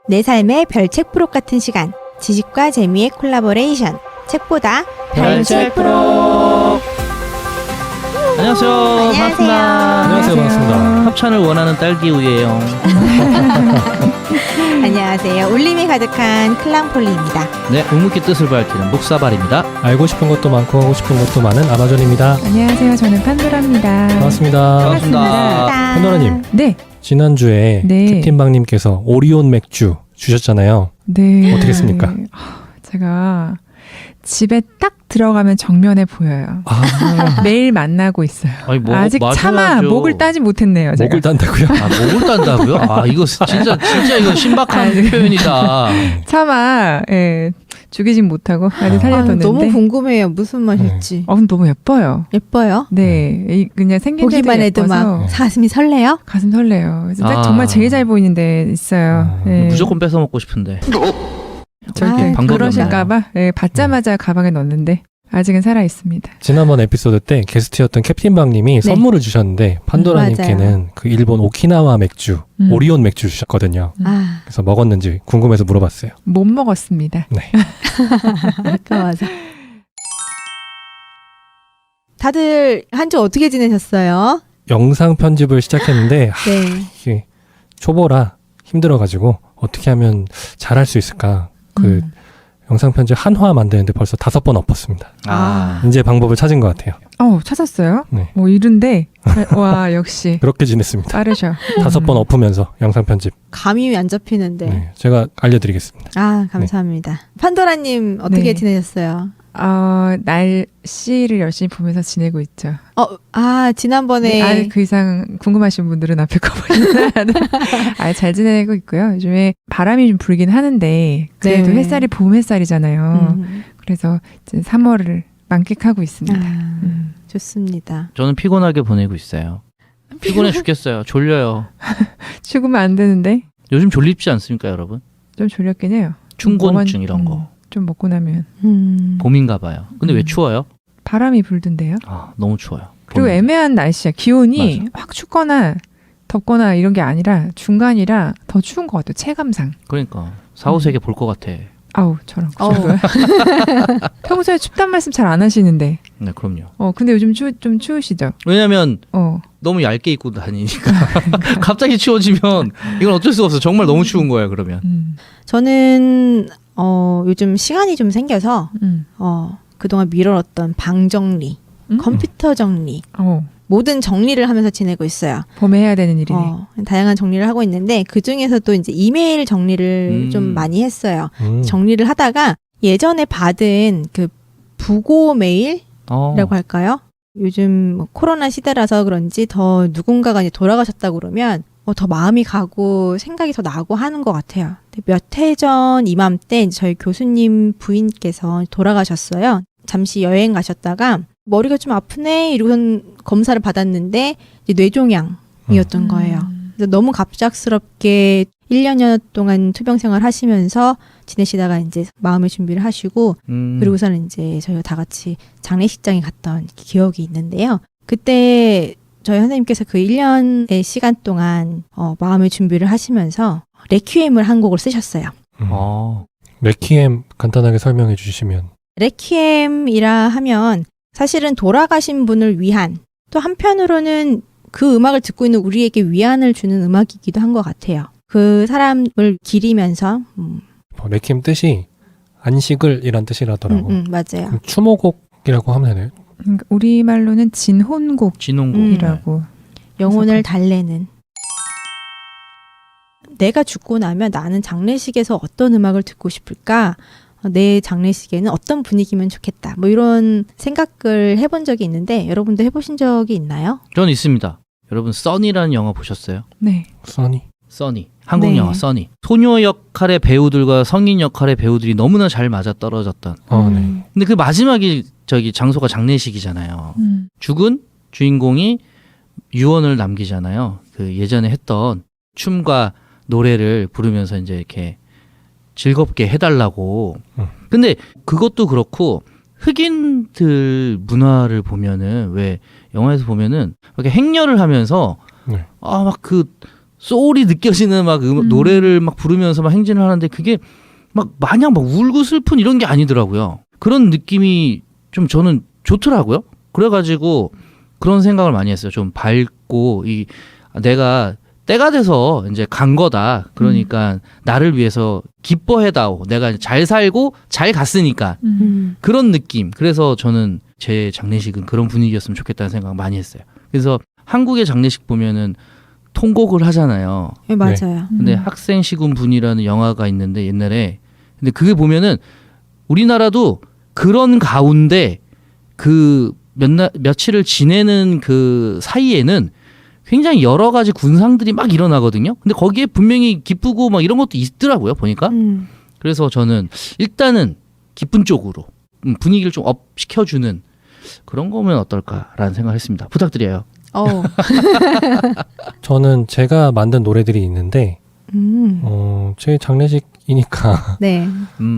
내 삶의 별책 프로 같은 시간. 지식과 재미의 콜라보레이션. 책보다 별책 프로. 안녕하세요. 안녕하세요. 반갑습니다. 안녕하세요. 반갑습니다. 협찬을 원하는 딸기 우예요. 안녕하세요. 울림이 가득한 클랑폴리입니다. 네, 묵묵히 뜻을 밝히는 목사발입니다. 알고 싶은 것도 많고 하고 싶은 것도 많은 아마존입니다. 안녕하세요. 저는 판도라입니다. 반갑습니다. 반갑습니다. 판도라님, 네. 지난주에 네. 캡틴방님께서 오리온 맥주 주셨잖아요. 네. 어떻게 했습니까? 제가 집에 딱 들어가면 정면에 보여요. 매일 만나고 있어요. 아니, 아직 차마 맞아야죠. 목을 따지 못했네요. 제가. 목을 딴다고요? 아, 목을 딴다고요? 아, 이거 진짜 이거 신박한 표현이다. 차마 죽이진 못하고 아직 아, 살려뒀는데. 너무 궁금해요. 무슨 맛일지. 너무 예뻐요. 예뻐요? 네, 그냥 생긴 데도 보기만 해도 예뻐서 막 가슴이 설레요? 가슴 설레요. 그래서 딱 아. 정말 제일 잘 보이는 데 있어요. 네. 무조건 뺏어 먹고 싶은데. 절대 아, 방법이 그러실까봐 받자마자 가방에 넣었는데 아직은 살아 있습니다. 지난번 에피소드 때 게스트였던 캡틴방님이 선물을 주셨는데 판도라님께는 그 일본 오키나와 맥주, 오리온 맥주 주셨거든요. 아, 그래서 먹었는지 궁금해서 물어봤어요. 못 먹었습니다. 네. 아까워서. 다들 한 주 어떻게 지내셨어요? 영상 편집을 시작했는데 네. 이게 초보라 힘들어가지고 어떻게 하면 잘할 수 있을까? 그 영상 편집 한화 만드는데 벌써 5번 엎었습니다. 아, 이제 방법을 찾은 것 같아요. 찾았어요? 네. 이른데 와 역시 그렇게 지냈습니다. 빠르셔. 5번 엎으면서 영상 편집. 감이 안 잡히는데. 네, 제가 알려드리겠습니다. 아, 감사합니다. 판도라님 어떻게 네. 지내셨어요? 날씨를 열심히 보면서 지내고 있죠. 지난번에 그 이상 궁금하신 분들은 앞에 거 보시면 잘 지내고 있고요. 요즘에 바람이 좀 불긴 하는데 그래도 네. 햇살이 봄 햇살이잖아요. 그래서 이제 3월을 만끽하고 있습니다. 좋습니다. 저는 피곤하게 보내고 있어요. 피곤해 죽겠어요. 졸려요. 죽으면 안 되는데 요즘 졸립지 않습니까, 여러분? 좀 졸렸긴 해요. 충곤증 이런 거. 좀 먹고 나면 봄인가 봐요. 근데 왜 추워요? 바람이 불던데요. 아, 너무 추워요. 그리고 봄인데. 애매한 날씨야. 기온이 맞아. 확 춥거나 덥거나 이런 게 아니라 중간이라 더 추운 것 같아요. 체감상. 그러니까 4, 5세계 볼 것 같아. 아우 저런 그 정도야. 평소에 춥단 말씀 잘 안 하시는데. 네, 그럼요. 근데 요즘 좀 추우시죠? 왜냐면 어. 너무 얇게 입고 다니니까 갑자기 추워지면 이건 어쩔 수가 없어. 정말 너무 추운 거예요. 그러면. 저는 요즘 시간이 좀 생겨서 그동안 미뤄왔던 방 정리, 컴퓨터 정리, 모든 정리를 하면서 지내고 있어요. 봄에 해야 되는 일이네. 다양한 정리를 하고 있는데 그 중에서도 이제 이메일 정리를 좀 많이 했어요. 정리를 하다가 예전에 받은 그 부고 메일이라고 할까요? 요즘 뭐 코로나 시대라서 그런지 더 누군가가 이제 돌아가셨다고 그러면 더 마음이 가고 생각이 더 나고 하는 것 같아요. 몇 해 전 이맘때 저희 교수님 부인께서 돌아가셨어요. 잠시 여행 가셨다가 머리가 좀 아프네 이러고선 검사를 받았는데 이제 뇌종양이었던 거예요. 그래서 너무 갑작스럽게 1년여 동안 투병 생활 하시면서 지내시다가 이제 마음의 준비를 하시고 그리고서는 이제 저희가 다 같이 장례식장에 갔던 기억이 있는데요. 그때 저희 선생님께서 그 1년의 시간 동안 마음의 준비를 하시면서 레퀴엠을 한 곡을 쓰셨어요. 레퀴엠 간단하게 설명해 주시면. 레퀴엠이라 하면 사실은 돌아가신 분을 위한, 또 한편으로는 그 음악을 듣고 있는 우리에게 위안을 주는 음악이기도 한 것 같아요. 그 사람을 기리면서 레퀴엠 뜻이 안식을 이란 뜻이라더라고. 맞아요. 그럼 추모곡이라고 하면 되나요? 그러니까 우리말로는 진혼곡이라고. 진홍곡. 영혼을 달래는. 내가 죽고 나면 나는 장례식에서 어떤 음악을 듣고 싶을까? 내 장례식에는 어떤 분위기면 좋겠다. 뭐 이런 생각을 해본 적이 있는데 여러분도 해보신 적이 있나요? 전 있습니다. 여러분 써니라는 영화 보셨어요? 네. 써니. 한국 네. 영화 써니. 소녀 역할의 배우들과 성인 역할의 배우들이 너무나 잘 맞아떨어졌던. 네. 근데 그 마지막이 장소가 장례식이잖아요. 죽은 주인공이 유언을 남기잖아요. 그 예전에 했던 춤과 노래를 부르면서 이제 이렇게 즐겁게 해달라고. 근데 그것도 그렇고 흑인들 문화를 보면은 왜 영화에서 보면은 이렇게 행렬을 하면서 네. 막 그 소울이 느껴지는 막 노래를 막 부르면서 막 행진을 하는데 그게 막 마냥 막 울고 슬픈 이런 게 아니더라고요. 그런 느낌이 좀 저는 좋더라고요. 그래가지고 그런 생각을 많이 했어요. 좀 밝고 내가 때가 돼서 이제 간 거다. 그러니까 나를 위해서 기뻐해다오. 내가 잘 살고 잘 갔으니까 그런 느낌. 그래서 저는 제 장례식은 그런 분위기였으면 좋겠다는 생각 많이 했어요. 그래서 한국의 장례식 보면은 통곡을 하잖아요. 네, 맞아요. 근데 학생 시군 분이라는 영화가 있는데 옛날에 근데 그게 보면은 우리나라도 그런 가운데 그 며칠을 지내는 그 사이에는 굉장히 여러 가지 군상들이 막 일어나거든요. 근데 거기에 분명히 기쁘고 막 이런 것도 있더라고요. 보니까. 그래서 저는 일단은 기쁜 쪽으로 분위기를 좀 업 시켜주는 그런 거면 어떨까라는 생각을 했습니다. 부탁드려요. 저는 제가 만든 노래들이 있는데 제 장례식이니까 네.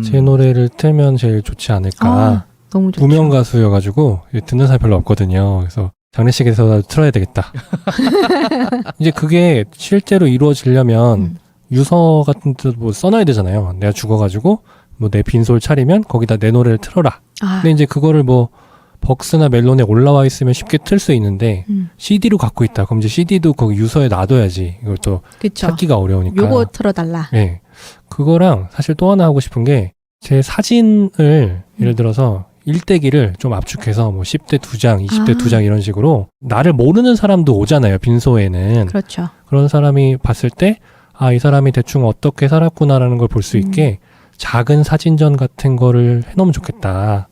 제 노래를 틀면 제일 좋지 않을까. 너무 좋죠. 무명 가수여가지고 듣는 사람이 별로 없거든요. 그래서 장례식에서 틀어야 되겠다. 이제 그게 실제로 이루어지려면 유서 같은 데 뭐 써놔야 되잖아요. 내가 죽어가지고 뭐 내 빈소를 차리면 거기다 내 노래를 틀어라. 근데 이제 그거를 뭐 벅스나 멜론에 올라와 있으면 쉽게 틀 수 있는데 CD로 갖고 있다. 그럼 이제 CD도 거기 유서에 놔둬야지. 이걸 또 그쵸. 찾기가 어려우니까. 요거 틀어달라. 네. 그거랑 사실 또 하나 하고 싶은 게 제 사진을 예를 들어서 일대기를 좀 압축해서 뭐 10대 2장, 20대 2장 이런 식으로 나를 모르는 사람도 오잖아요. 빈소에는. 그렇죠. 그런 사람이 봤을 때 이 사람이 대충 어떻게 살았구나라는 걸 볼 수 있게 작은 사진전 같은 거를 해놓으면 좋겠다.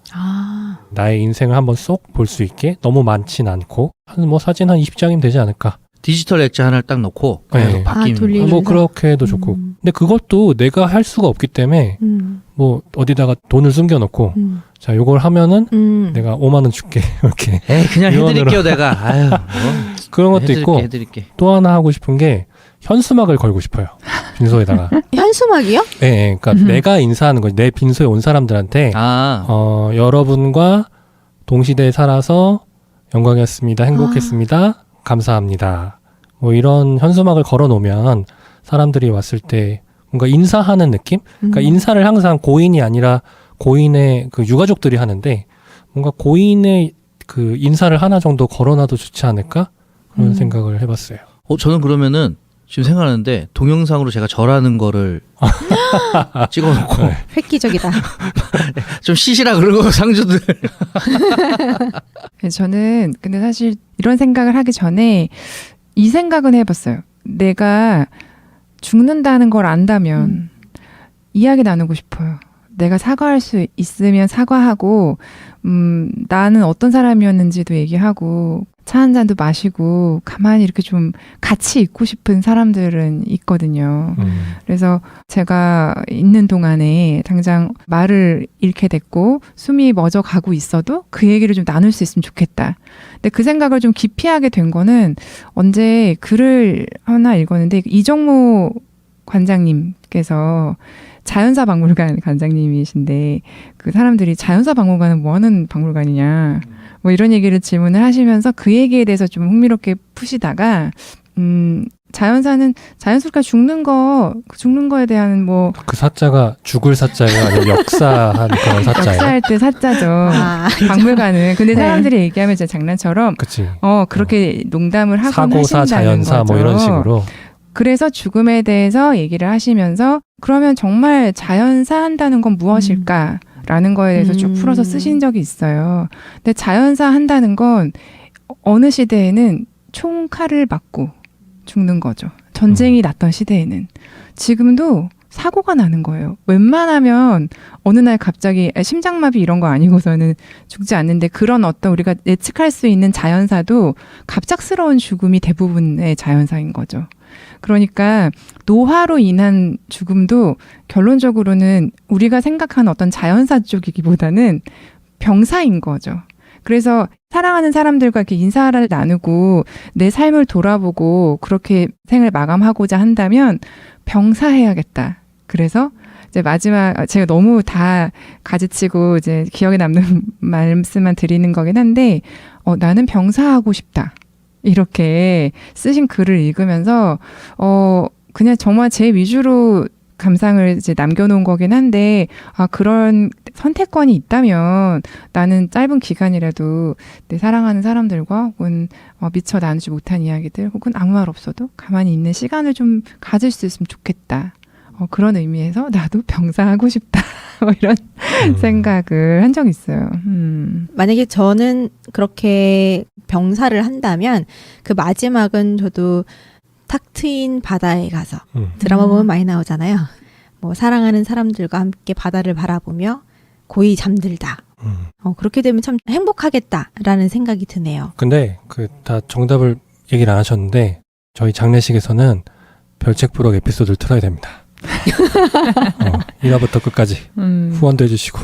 나의 인생을 한번 쏙 볼 수 있게 너무 많진 않고 사진 한 20장이면 되지 않을까. 디지털 액자 하나를 딱 넣고 네. 바뀌는 돌리면서. 뭐 그렇게 해도 좋고. 근데 그것도 내가 할 수가 없기 때문에 뭐 어디다가 돈을 숨겨놓고 자 요걸 하면은 내가 5만 원 줄게 이렇게. 에이 그냥 유언으로. 해드릴게요 내가. 아유 뭐. 그런 것도 있고 해드릴게. 또 하나 하고 싶은 게 현수막을 걸고 싶어요. 빈소에다가. 현수막이요? 네, 그러니까 내가 인사하는 거지. 내 빈소에 온 사람들한테 여러분과 동시대에 살아서 영광이었습니다. 행복했습니다. 감사합니다. 뭐 이런 현수막을 걸어 놓으면 사람들이 왔을 때 뭔가 인사하는 느낌? 그러니까 인사를 항상 고인이 아니라 고인의 그 유가족들이 하는데 뭔가 고인의 그 인사를 하나 정도 걸어놔도 좋지 않을까? 그런 생각을 해봤어요. 저는 그러면은 지금 생각하는데 동영상으로 제가 절하는 거를 찍어놓고 네. 획기적이다. 좀 시시라 그런 거 상주들. 저는 근데 사실 이런 생각을 하기 전에 이 생각은 해봤어요. 내가 죽는다는 걸 안다면 이야기 나누고 싶어요. 내가 사과할 수 있으면 사과하고 나는 어떤 사람이었는지도 얘기하고 차 한 잔도 마시고 가만히 이렇게 좀 같이 있고 싶은 사람들은 있거든요. 그래서 제가 있는 동안에 당장 말을 잃게 됐고 숨이 멎어 가고 있어도 그 얘기를 좀 나눌 수 있으면 좋겠다. 근데 그 생각을 좀 깊이 하게 된 거는 언제 글을 하나 읽었는데 이정모 관장님께서 자연사 박물관 관장님이신데 그 사람들이 자연사 박물관은 뭐 하는 박물관이냐 뭐 이런 얘기를 질문을 하시면서 그 얘기에 대해서 좀 흥미롭게 푸시다가 자연사는 자연스럽게 죽는 거에 대한 뭐 그 사자가 죽을 사자예요? 아니면 역사한 그런 사자예요? 역사할 때 사자죠. 박물관은. 근데 네. 사람들이 얘기하면 진짜 장난처럼 그치. 그렇게 농담을 하곤 사고사, 하신다는 자연사 거죠. 뭐 이런 식으로. 그래서 죽음에 대해서 얘기를 하시면서 그러면 정말 자연사 한다는 건 무엇일까라는 거에 대해서 쭉 풀어서 쓰신 적이 있어요. 근데 자연사 한다는 건 어느 시대에는 총칼을 맞고 죽는 거죠. 전쟁이 났던 시대에는. 지금도 사고가 나는 거예요. 웬만하면 어느 날 갑자기 심장마비 이런 거 아니고서는 죽지 않는데 그런 어떤 우리가 예측할 수 있는 자연사도 갑작스러운 죽음이 대부분의 자연사인 거죠. 그러니까 노화로 인한 죽음도 결론적으로는 우리가 생각하는 어떤 자연사 쪽이기보다는 병사인 거죠. 그래서 사랑하는 사람들과 이렇게 인사를 나누고 내 삶을 돌아보고 그렇게 생을 마감하고자 한다면 병사해야겠다. 그래서 이제 마지막 제가 너무 다 가지치고 이제 기억에 남는 말씀만 드리는 거긴 한데 나는 병사하고 싶다. 이렇게 쓰신 글을 읽으면서 그냥 정말 제 위주로 감상을 이제 남겨놓은 거긴 한데 그런 선택권이 있다면 나는 짧은 기간이라도 내 사랑하는 사람들과 혹은 미처 나누지 못한 이야기들 혹은 아무 말 없어도 가만히 있는 시간을 좀 가질 수 있으면 좋겠다. 그런 의미에서 나도 병사하고 싶다. 이런 생각을 한 적이 있어요. 만약에 저는 그렇게 병사를 한다면 그 마지막은 저도 탁 트인 바다에 가서 드라마 보면 많이 나오잖아요. 뭐 사랑하는 사람들과 함께 바다를 바라보며 고이 잠들다. 그렇게 되면 참 행복하겠다라는 생각이 드네요. 근데 다 정답을 얘기를 안 하셨는데 저희 장례식에서는 별책부록 에피소드를 틀어야 됩니다. 1화부터 끝까지 후원도 해주시고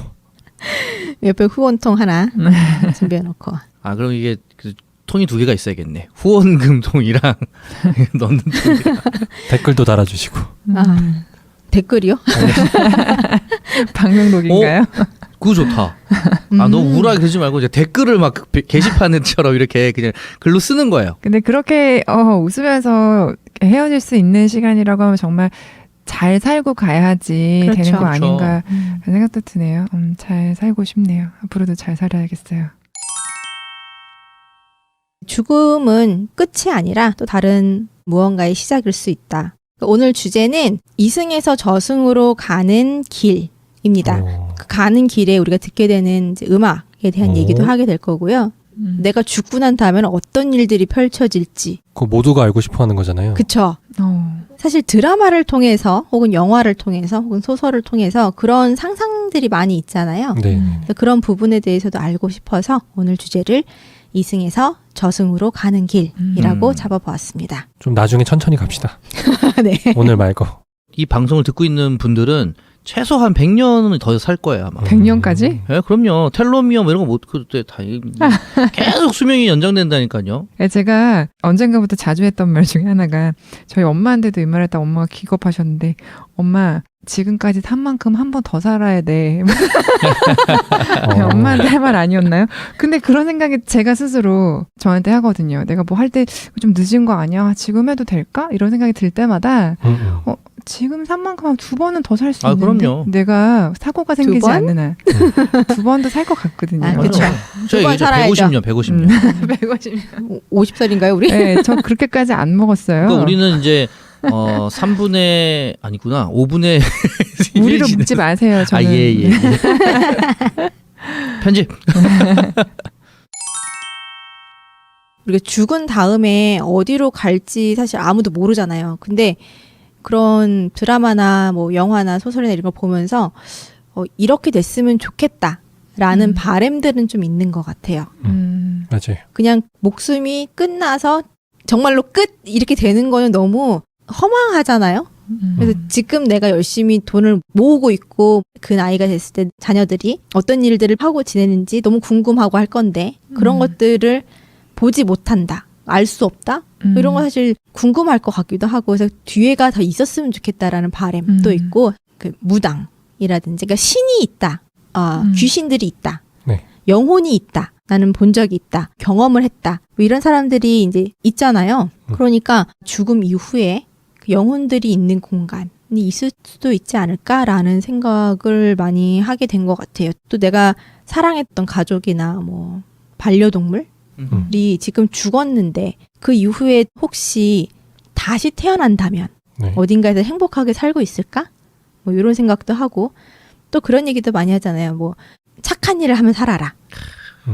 옆에 후원통 하나 준비해놓고. 그럼 이게 통이 2개가 있어야겠네. 후원금 통이랑 넣는 통이랑. 댓글도 달아주시고. 댓글이요? 방명록인가요? 그거 좋다. 너무 우울하게 그러지 말고 이제 댓글을 막 게시판처럼 이렇게 그냥 글로 쓰는 거예요. 근데 그렇게 웃으면서 헤어질 수 있는 시간이라고 하면 정말 잘 살고 가야지 그렇죠. 되는 거 아닌가 라는 생각도 드네요. 잘 살고 싶네요. 앞으로도 잘 살아야겠어요. 죽음은 끝이 아니라 또 다른 무언가의 시작일 수 있다. 오늘 주제는 이승에서 저승으로 가는 길입니다. 그 가는 길에 우리가 듣게 되는 이제 음악에 대한 얘기도 하게 될 거고요. 내가 죽고 난 다음에는 어떤 일들이 펼쳐질지. 그거 모두가 알고 싶어 하는 거잖아요. 그쵸. 사실 드라마를 통해서 혹은 영화를 통해서 혹은 소설을 통해서 그런 상상들이 많이 있잖아요. 네. 그런 부분에 대해서도 알고 싶어서 오늘 주제를 이승에서 저승으로 가는 길이라고 잡아보았습니다. 좀 나중에 천천히 갑시다. 네. 오늘 말고. 이 방송을 듣고 있는 분들은 최소한 100년은 더 살 거예요, 아마. 100년까지? 네, 그럼요. 텔로미엄 이런 거 못, 그때 다 계속 수명이 연장된다니까요. 제가 언젠가부터 자주 했던 말 중에 하나가 저희 엄마한테도 이 말을 했다 엄마가 기겁하셨는데 엄마 지금까지 산 만큼 한 번 더 살아야 돼. 엄마한테 할 말 아니었나요? 근데 그런 생각이 제가 스스로 저한테 하거든요. 내가 뭐 할 때 좀 늦은 거 아니야? 지금 해도 될까? 이런 생각이 들 때마다 지금 산 만큼 한 2번은 더 살 수 있는데 그럼요. 내가 사고가 생기지 2번? 않는 한 2번도 살 것 같거든요. 그렇죠. 저 얘기죠. 150년, 150년. 150. 50살인가요, 우리? 네, 저 그렇게까지 안 먹었어요. 그러니까 우리는 이제 3분의 아니구나. 5분의 우리로 묻지 마세요. 저는. 예. 편집. 우리가 죽은 다음에 어디로 갈지 사실 아무도 모르잖아요. 근데 그런 드라마나 뭐 영화나 소설이나 이런 걸 보면서 이렇게 됐으면 좋겠다라는 바람들은 좀 있는 것 같아요. 맞아요. 그냥 목숨이 끝나서 정말로 끝 이렇게 되는 거는 너무 허망하잖아요. 그래서 지금 내가 열심히 돈을 모으고 있고 그 나이가 됐을 때 자녀들이 어떤 일들을 하고 지내는지 너무 궁금하고 할 건데 그런 것들을 보지 못한다. 알 수 없다? 이런 거 사실 궁금할 것 같기도 하고 그래서 뒤에가 더 있었으면 좋겠다라는 바람도 있고 그 무당이라든지 그러니까 신이 있다. 귀신들이 있다. 네. 영혼이 있다. 나는 본 적이 있다. 경험을 했다. 뭐 이런 사람들이 이제 있잖아요. 그러니까 죽음 이후에 그 영혼들이 있는 공간이 있을 수도 있지 않을까라는 생각을 많이 하게 된 것 같아요. 또 내가 사랑했던 가족이나 뭐 반려동물이 지금 죽었는데 그 이후에 혹시 다시 태어난다면 네. 어딘가에서 행복하게 살고 있을까? 뭐 이런 생각도 하고 또 그런 얘기도 많이 하잖아요. 뭐 착한 일을 하면 살아라.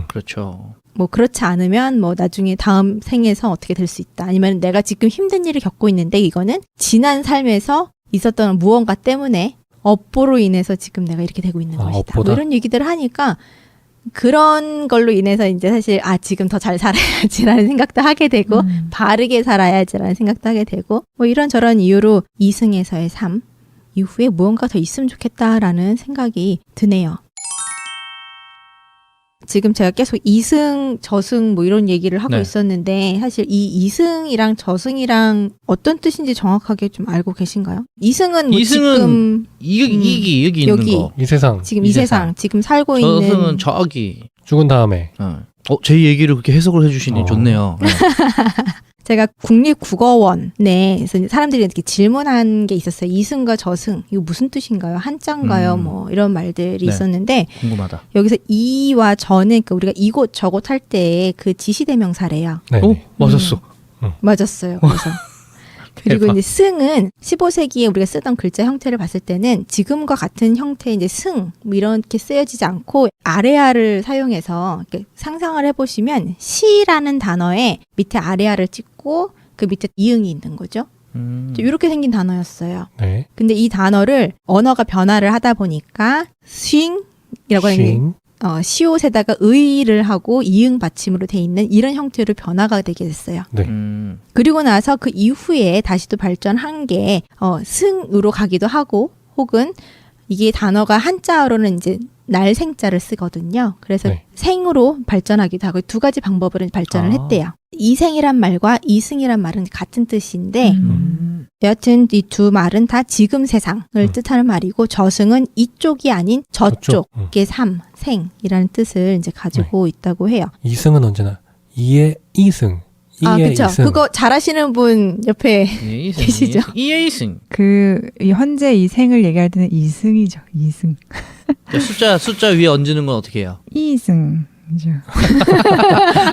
그렇죠. 뭐 그렇지 않으면 뭐 나중에 다음 생에서 어떻게 될 수 있다. 아니면 내가 지금 힘든 일을 겪고 있는데 이거는 지난 삶에서 있었던 무언가 때문에 업보로 인해서 지금 내가 이렇게 되고 있는 것이다. 뭐 이런 얘기들을 하니까 그런 걸로 인해서 이제 사실 지금 더 잘 살아야지라는 생각도 하게 되고 바르게 살아야지라는 생각도 하게 되고 뭐 이런저런 이유로 이승에서의 삶 이후에 무언가 더 있으면 좋겠다라는 생각이 드네요. 지금 제가 계속 이승, 저승 뭐 이런 얘기를 하고 있었는데 사실 이 이승이랑 저승이랑 어떤 뜻인지 정확하게 좀 알고 계신가요? 이승은 뭐 지금 여기 있는 거. 이 세상. 지금 이 세상 지금 살고 있는 저승은 저기 죽은 다음에. 제 얘기를 그렇게 해석을 해주시니 좋네요. 네. 제가 국립국어원에서 사람들이 이렇게 질문한 게 있었어요. 이승과 저승 이거 무슨 뜻인가요? 한자인가요? 뭐 이런 말들이 네. 있었는데 궁금하다. 여기서 이와 저는 그러니까 우리가 이곳 저곳 할 때 그 지시대명사래요. 네. 맞았어. 맞았어요. 그래서 그리고 대박. 이제 승은 15세기에 우리가 쓰던 글자 형태를 봤을 때는 지금과 같은 형태의 이제 승 뭐 이렇게 쓰여지지 않고 아레아를 사용해서 이렇게 상상을 해보시면 시라는 단어에 밑에 아레아를 찍고 그 밑에 이응이 있는 거죠. 이렇게 생긴 단어였어요. 네. 근데 이 단어를 언어가 변화를 하다 보니까 싱이라고 하는 싱. 시옷에다가 의를 하고 이응 받침으로 돼 있는 이런 형태로 변화가 되게 됐어요. 네. 그리고 나서 그 이후에 다시 또 발전한 게 승으로 가기도 하고 혹은 이게 단어가 한자어로는 이제 날생자를 쓰거든요. 그래서 네. 생으로 발전하기도 하고 두 가지 방법으로 발전을 했대요. 이생이란 말과 이승이란 말은 같은 뜻인데 여하튼 이 두 말은 다 지금 세상을 뜻하는 말이고 저승은 이쪽이 아닌 저쪽의 삶, 생이라는 뜻을 이제 가지고 있다고 해요. 이승은 언제나 이의 이승. 이의 그렇죠. 이승. 그거 잘하시는 분 옆에 계시죠? 이에이승. 이 현재 이 생을 얘기할 때는 이승이죠. 이승. 숫자 위에 얹는 건 어떻게 해요? 이승. 이죠.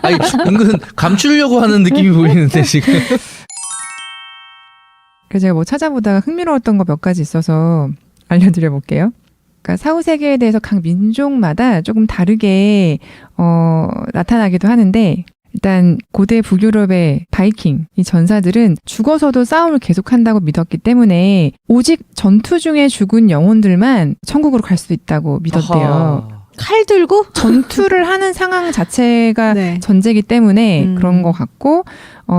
아니, 은근 감추려고 하는 느낌이 보이는데 지금. 그래서 제가 뭐 찾아보다가 흥미로웠던 거 몇 가지 있어서 알려드려 볼게요. 그러니까 사후 세계에 대해서 각 민족마다 조금 다르게 나타나기도 하는데 일단 고대 북유럽의 바이킹 이 전사들은 죽어서도 싸움을 계속한다고 믿었기 때문에 오직 전투 중에 죽은 영혼들만 천국으로 갈 수 있다고 믿었대요. 아하. 칼 들고 전투를 하는 상황 자체가 네. 전제이기 때문에 그런 것 같고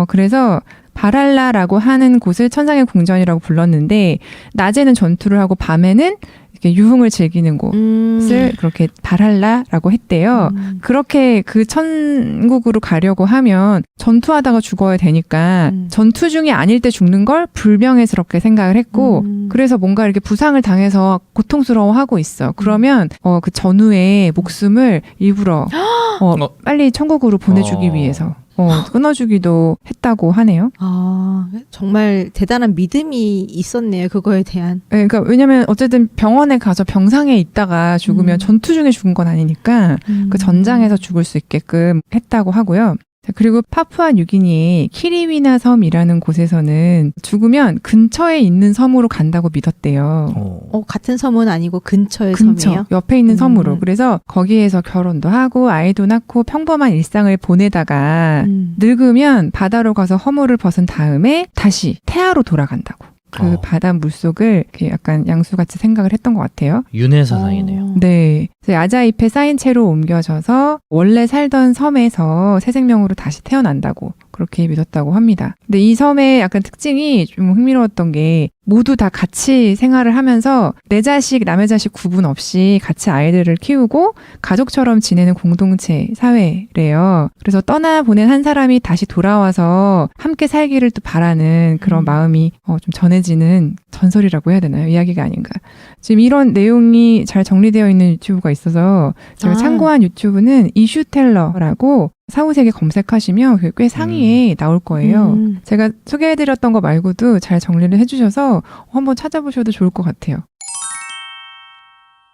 그래서 바랄라라고 하는 곳을 천상의 궁전이라고 불렀는데 낮에는 전투를 하고 밤에는 이렇게 유흥을 즐기는 곳을 그렇게 바랄라라고 했대요. 그렇게 그 천국으로 가려고 하면 전투하다가 죽어야 되니까 전투 중이 아닐 때 죽는 걸 불명예스럽게 생각을 했고 그래서 뭔가 이렇게 부상을 당해서 고통스러워하고 있어. 그러면 그 전후에 목숨을 일부러 빨리 천국으로 보내주기 위해서 끊어주기도 했다고 하네요. 정말 대단한 믿음이 있었네요. 그거에 대한. 네, 그러니까 왜냐면 어쨌든 병원에 가서 병상에 있다가 죽으면 전투 중에 죽은 건 아니니까 그 전장에서 죽을 수 있게끔 했다고 하고요. 그리고 파푸아 뉴기니의 키리위나 섬이라는 곳에서는 죽으면 근처에 있는 섬으로 간다고 믿었대요. 같은 섬은 아니고 근처의 근처, 섬이에요? 옆에 있는 섬으로. 그래서 거기에서 결혼도 하고 아이도 낳고 평범한 일상을 보내다가 늙으면 바다로 가서 허물을 벗은 다음에 다시 태아로 돌아간다고. 그 바다 물속을 이렇게 약간 양수같이 생각을 했던 것 같아요. 윤회 사상이네요. 네. 야자잎에 쌓인 채로 옮겨져서 원래 살던 섬에서 새 생명으로 다시 태어난다고 그렇게 믿었다고 합니다. 근데 이 섬의 약간 특징이 좀 흥미로웠던 게 모두 다 같이 생활을 하면서 내 자식, 남의 자식 구분 없이 같이 아이들을 키우고 가족처럼 지내는 공동체 사회래요. 그래서 떠나보낸 한 사람이 다시 돌아와서 함께 살기를 또 바라는 그런 마음이 좀 전해지는 전설이라고 해야 되나요? 이야기가 아닌가. 지금 이런 내용이 잘 정리되어 있는 유튜브가 있어서 제가 참고한 유튜브는 이슈텔러라고 사후세계 검색하시면 꽤 상위에 나올 거예요. 제가 소개해드렸던 거 말고도 잘 정리를 해주셔서 한번 찾아보셔도 좋을 것 같아요.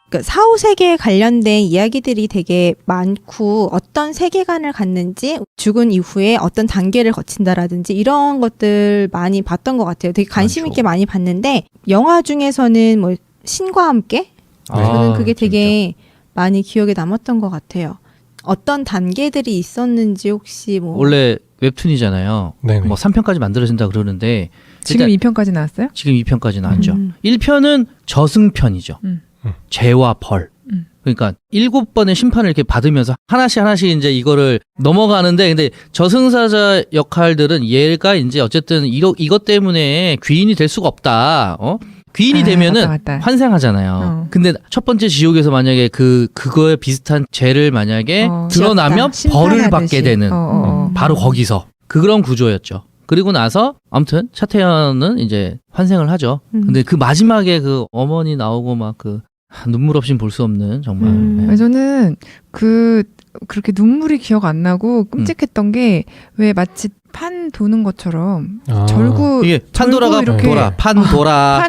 그러니까 사후세계에 관련된 이야기들이 되게 많고 어떤 세계관을 갖는지 죽은 이후에 어떤 단계를 거친다라든지 이런 것들 많이 봤던 것 같아요. 되게 관심 있게 많이 봤는데 영화 중에서는 뭐 신과 함께 저는 그게 되게 많이 기억에 남았던 것 같아요. 어떤 단계들이 있었는지 혹시 뭐 원래 웹툰이잖아요. 네네. 뭐 3편까지 만들어진다 그러는데 지금 2편까지 나왔어요? 지금 2편까지 나왔죠. 1편은 저승편이죠. 죄와 벌. 그러니까 7번의 심판을 이렇게 받으면서 하나씩 이제 이거를 넘어가는데 근데 저승사자 역할들은 얘가 이제 어쨌든 이것 때문에 귀인이 될 수가 없다. 귀인이 되면은 맞다. 환생하잖아요. 근데 첫 번째 지옥에서 만약에 그거에 비슷한 죄를 만약에 드러나면 벌을 받게 되는 바로 거기서 그런 구조였죠. 그리고 나서 아무튼 차태현은 이제 환생을 하죠. 근데 그 마지막에 그 어머니 나오고 막 그 눈물 없이 볼 수 없는 정말. 네. 저는 그 그렇게 눈물이 기억 안 나고 끔찍했던 게 왜 마치 판 도는 것처럼 절구 이게 판도라가 이렇게 돌아 판 돌아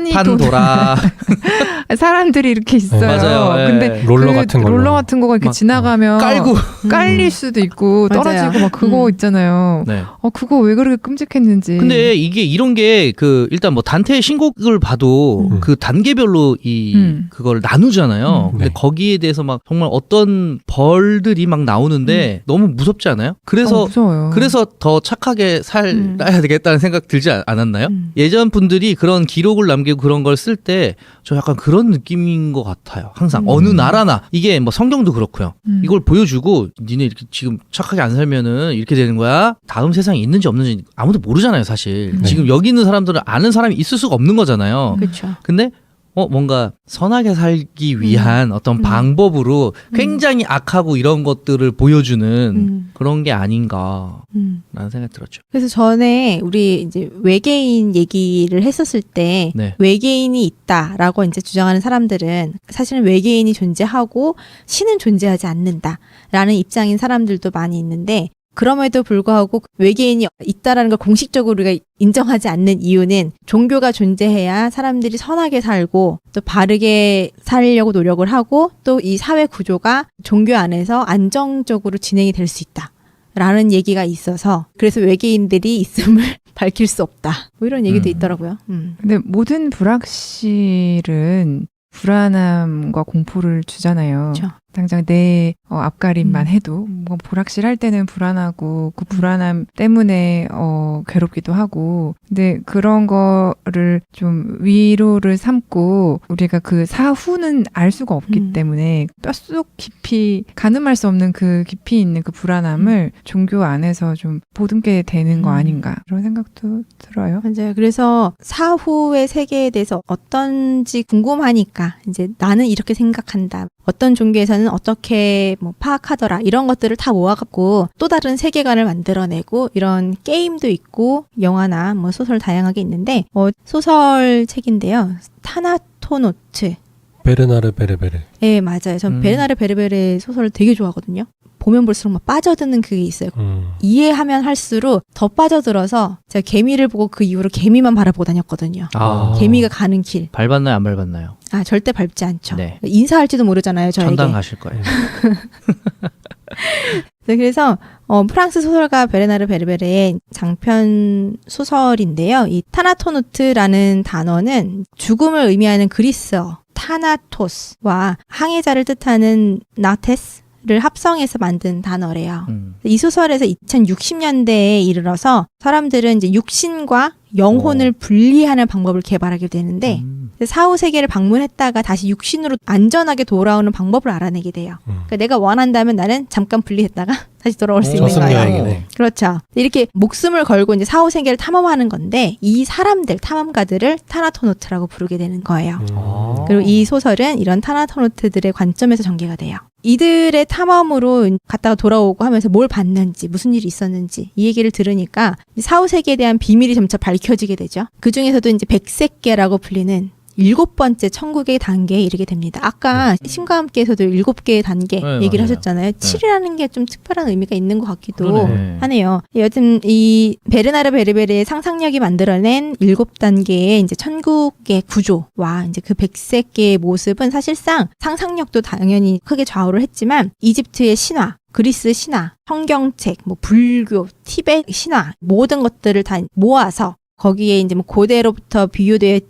사람들이 이렇게 있어요. 맞아요. 근데 롤러 그 같은 걸로. 롤러 같은 거가 이렇게 지나가면 깔고 깔릴 수도 있고 맞아요. 떨어지고 막 그거 있잖아요. 네. 그거 왜 그렇게 끔찍했는지. 근데 이게 이런 게 그 일단 뭐 단테의 신곡을 봐도 그 단계별로 그걸 나누잖아요. 근데 네. 거기에 대해서 막 정말 어떤 벌들이 막 나오는데 너무 무섭지 않아요? 그래서 무서워요. 그래서 더 착하게 살아야 되겠다는 생각 들지 않았나요? 예전 분들이 그런 기록을 남기고 그런 걸 쓸 때 저 약간 그런 느낌인 것 같아요. 항상 어느 나라나 이게 뭐 성경도 그렇고요. 이걸 보여주고 니네 이렇게 지금 착하게 안 살면은 이렇게 되는 거야. 다음 세상에 있는지 없는지 아무도 모르잖아요, 사실. 네. 지금 여기 있는 사람들은 아는 사람이 있을 수가 없는 거잖아요. 그렇죠. 근데 뭔가 선하게 살기 위한 어떤 방법으로 굉장히 악하고 이런 것들을 보여주는 그런 게 아닌가라는 생각이 들었죠. 그래서 전에 우리 이제 외계인 얘기를 했었을 때 네. 외계인이 있다라고 이제 주장하는 사람들은 사실은 외계인이 존재하고 신은 존재하지 않는다라는 입장인 사람들도 많이 있는데 그럼에도 불구하고 외계인이 있다라는 걸 공식적으로 우리가 인정하지 않는 이유는 종교가 존재해야 사람들이 선하게 살고 또 바르게 살려고 노력을 하고 또 이 사회 구조가 종교 안에서 안정적으로 진행이 될 수 있다라는 얘기가 있어서 그래서 외계인들이 있음을 밝힐 수 없다. 뭐 이런 얘기도 있더라고요. 근데 모든 불확실은 불안함과 공포를 주잖아요. 그렇죠. 당장 내 앞가림만 해도 뭐 불확실할 때는 불안하고 그 불안함 때문에 괴롭기도 하고 근데 그런 거를 좀 위로를 삼고 우리가 그 사후는 알 수가 없기 때문에 뼛속 깊이 가늠할 수 없는 그 깊이 있는 그 불안함을 종교 안에서 좀 보듬게 되는 거 아닌가 이런 생각도 들어요. 맞아요. 그래서 사후의 세계에 대해서 어떤지 궁금하니까 이제 나는 이렇게 생각한다. 어떤 종교에서는 어떻게 뭐 파악하더라 이런 것들을 다 모아갖고 또 다른 세계관을 만들어내고 이런 게임도 있고 영화나 뭐 소설 다양하게 있는데 소설책인데요. 타나토노트. 베르나르 베르베르. 네, 맞아요. 전 베르나르 베르베르의 소설을 되게 좋아하거든요. 보면 볼수록 막 빠져드는 그게 있어요. 이해하면 할수록 더 빠져들어서 제가 개미를 보고 그 이후로 개미만 바라보고 다녔거든요. 개미가 가는 길. 밟았나요, 안 밟았나요? 절대 밟지 않죠. 네. 인사할지도 모르잖아요, 저에게. 천당 가실 거예요. 네, 그래서 프랑스 소설가 베르나르 베르베르의 장편 소설인데요. 이 타나토노트라는 단어는 죽음을 의미하는 그리스어 타나토스와 항해자를 뜻하는 나테스를 합성해서 만든 단어래요. 이 소설에서 2060년대에 이르러서 사람들은 이제 육신과 영혼을 분리하는 방법을 개발하게 되는데 사후 세계를 방문했다가 다시 육신으로 안전하게 돌아오는 방법을 알아내게 돼요. 그러니까 내가 원한다면 나는 잠깐 분리했다가 다시 돌아올 수 있는 거예요. 저승여행이네. 그렇죠. 이렇게 목숨을 걸고 이제 사후 세계를 탐험하는 건데 이 사람들 탐험가들을 타나토노트라고 부르게 되는 거예요. 그리고 이 소설은 이런 타나토노트들의 관점에서 전개가 돼요. 이들의 탐험으로 갔다가 돌아오고 하면서 뭘 봤는지 무슨 일이 있었는지 이 얘기를 들으니까 사후 세계에 대한 비밀이 점차 밝혀지게 되죠. 그 중에서도 이제 백색계라고 불리는 7번째 천국의 단계에 이르게 됩니다. 아까 신과 함께에서도 7개의 단계 얘기를 하셨잖아요. 7이라는 게 좀 특별한 의미가 있는 것 같기도 하네요. 여튼 이 베르나르 베르베르의 상상력이 만들어낸 7단계의 이제 천국의 구조와 이제 그 백색계의 모습은 사실상 상상력도 당연히 크게 좌우를 했지만 이집트의 신화, 그리스 신화, 성경책, 뭐 불교, 티베트 신화 모든 것들을 다 모아서 거기에 이제 뭐 고대로부터 비유되어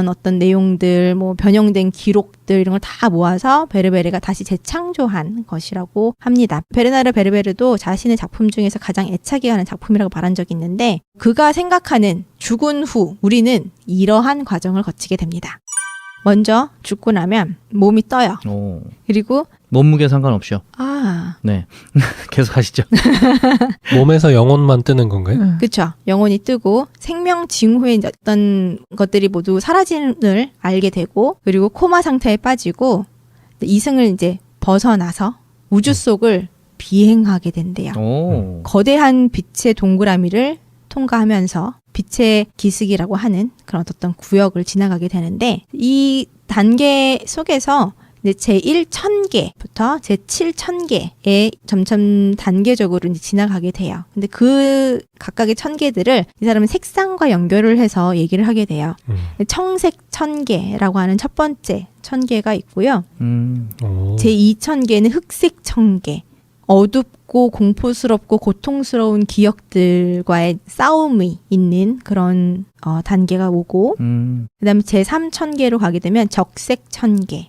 어떤 내용들, 뭐 변형된 기록들 이런 걸 다 모아서 베르베르가 다시 재창조한 것이라고 합니다. 베르나르 베르베르도 자신의 작품 중에서 가장 애착이 가는 작품이라고 말한 적이 있는데 그가 생각하는 죽은 후 우리는 이러한 과정을 거치게 됩니다. 먼저 죽고 나면 몸이 떠요. 그리고 몸무게 상관없이요. 네. 계속 하시죠. 몸에서 영혼만 뜨는 건가요? 그렇죠. 영혼이 뜨고 생명 징후의 어떤 것들이 모두 사라짐을 알게 되고 그리고 코마 상태에 빠지고 이승을 이제 벗어나서 우주 속을 비행하게 된대요. 거대한 빛의 동그라미를 통과하면서 빛의 기슭이라고 하는 그런 어떤 구역을 지나가게 되는데 이 단계 속에서 이제 제1 1000개부터 제7 1000개에 점점 단계적으로 이제 지나가게 돼요. 근데 그 각각의 1000개들을 이 사람은 색상과 연결을 해서 얘기를 하게 돼요. 청색 1000개라고 하는 첫 번째 1000개가 있고요. 제2 1000개는 흑색 1000개. 어둡고 공포스럽고 고통스러운 기억들과의 싸움이 있는 그런 단계가 오고 그다음에 제3 1000개로 가게 되면 적색 1000개.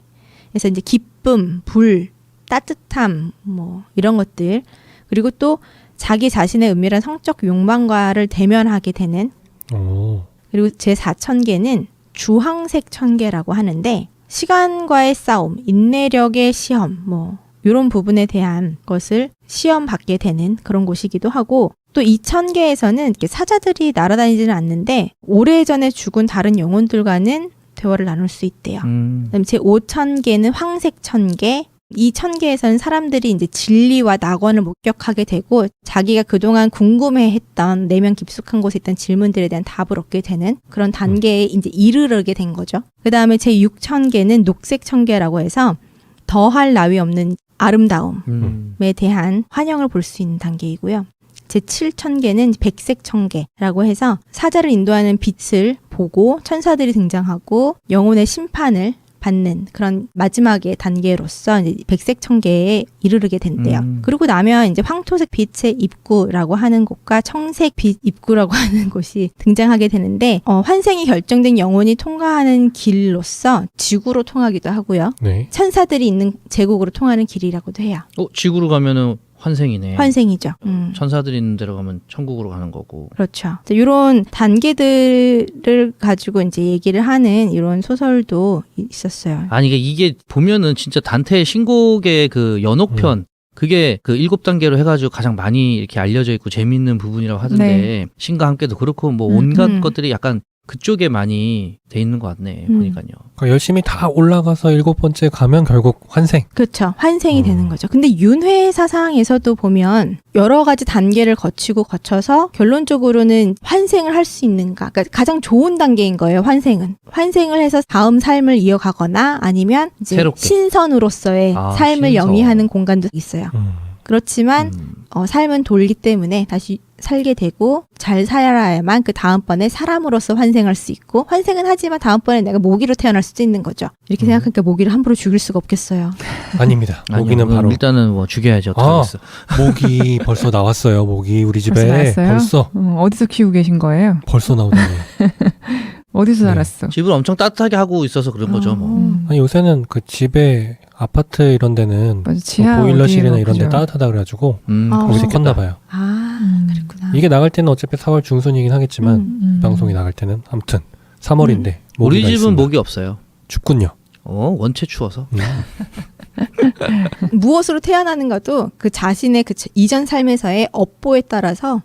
그래서 이제 기쁨, 불, 따뜻함 뭐 이런 것들 그리고 또 자기 자신의 은밀한 성적 욕망과를 대면하게 되는 그리고 제4 1000개는 주황색 1000개라고 하는데 시간과의 싸움, 인내력의 시험 뭐 이런 부분에 대한 것을 시험 받게 되는 그런 곳이기도 하고 또 이 1000개에서는 이렇게 사자들이 날아다니지는 않는데 오래전에 죽은 다른 영혼들과는 대화를 나눌 수 있대요. 그다음에 제5 1000개는 황색 1000개 이 1000개에서는 사람들이 이제 진리와 낙원을 목격하게 되고 자기가 그동안 궁금해했던 내면 깊숙한 곳에 있던 질문들에 대한 답을 얻게 되는 그런 단계에 이제 이르르게 된 거죠. 그 다음에 제6 1000개는 녹색 1000개라고 해서 더할 나위 없는 아름다움에 대한 환영을 볼 수 있는 단계이고요. 제7 1000개는 백색 1000개라고 해서 사자를 인도하는 빛을 보고 천사들이 등장하고 영혼의 심판을 받는 그런 마지막의 단계로서 이제 백색 1000개에 이르르게 된대요. 그리고 나면 이제 황토색 빛의 입구라고 하는 곳과 청색 빛 입구라고 하는 곳이 등장하게 되는데 환생이 결정된 영혼이 통과하는 길로서 지구로 통하기도 하고요. 네. 천사들이 있는 제국으로 통하는 길이라고도 해요. 지구로 가면은 환생이네. 환생이죠. 천사들이 있는 데로 가면 천국으로 가는 거고. 그렇죠. 이런 단계들을 가지고 이제 얘기를 하는 이런 소설도 있었어요. 아니 이게 보면은 진짜 단테의 신곡의 그 연옥편 그게 그 7단계로 해가지고 가장 많이 이렇게 알려져 있고 재밌는 부분이라고 하던데 네. 신과 함께도 그렇고 뭐 온갖 것들이 약간 그쪽에 많이 돼 있는 것 같네. 보니까요. 그러니까 열심히 다 올라가서 7번째 가면 결국 환생. 그렇죠. 환생이 되는 거죠. 근데 윤회 사상에서도 보면 여러 가지 단계를 거쳐서 결론적으로는 환생을 할 수 있는가. 그러니까 가장 좋은 단계인 거예요. 환생은. 환생을 해서 다음 삶을 이어가거나 아니면 이제 새롭게. 신선으로서의 삶을 신선. 영위하는 공간도 있어요. 그렇지만 삶은 돌기 때문에 다시 살게 되고 잘 살아야만 그 다음번에 사람으로서 환생할 수 있고 환생은 하지만 다음번에 내가 모기로 태어날 수도 있는 거죠. 이렇게 생각하니까 모기를 함부로 죽일 수가 없겠어요. 아닙니다. 모기는 바로 일단은 뭐 죽여야죠. 어떡하겠어. 모기 벌써 나왔어요. 모기 우리 집에 벌써 나왔어요? 어디서 키우고 계신 거예요? 벌써 나오다니. 어디서 살았어? 집을 엄청 따뜻하게 하고 있어서 그런 거죠. 뭐. 아니, 요새는 그 집에 아파트 이런 데는 보일러실이나 이런 데 따뜻하다 그래가지고 거기서 켰나 봐요. 그랬구나. 이게 나갈 때는 어차피 4월 중순이긴 하겠지만 방송이 나갈 때는 아무튼 3월인데 우리 집은 있습니다. 모기 없어요. 춥군요. 원체 추워서. 무엇으로 태어나는 것도 그 자신의 그 이전 삶에서의 업보에 따라서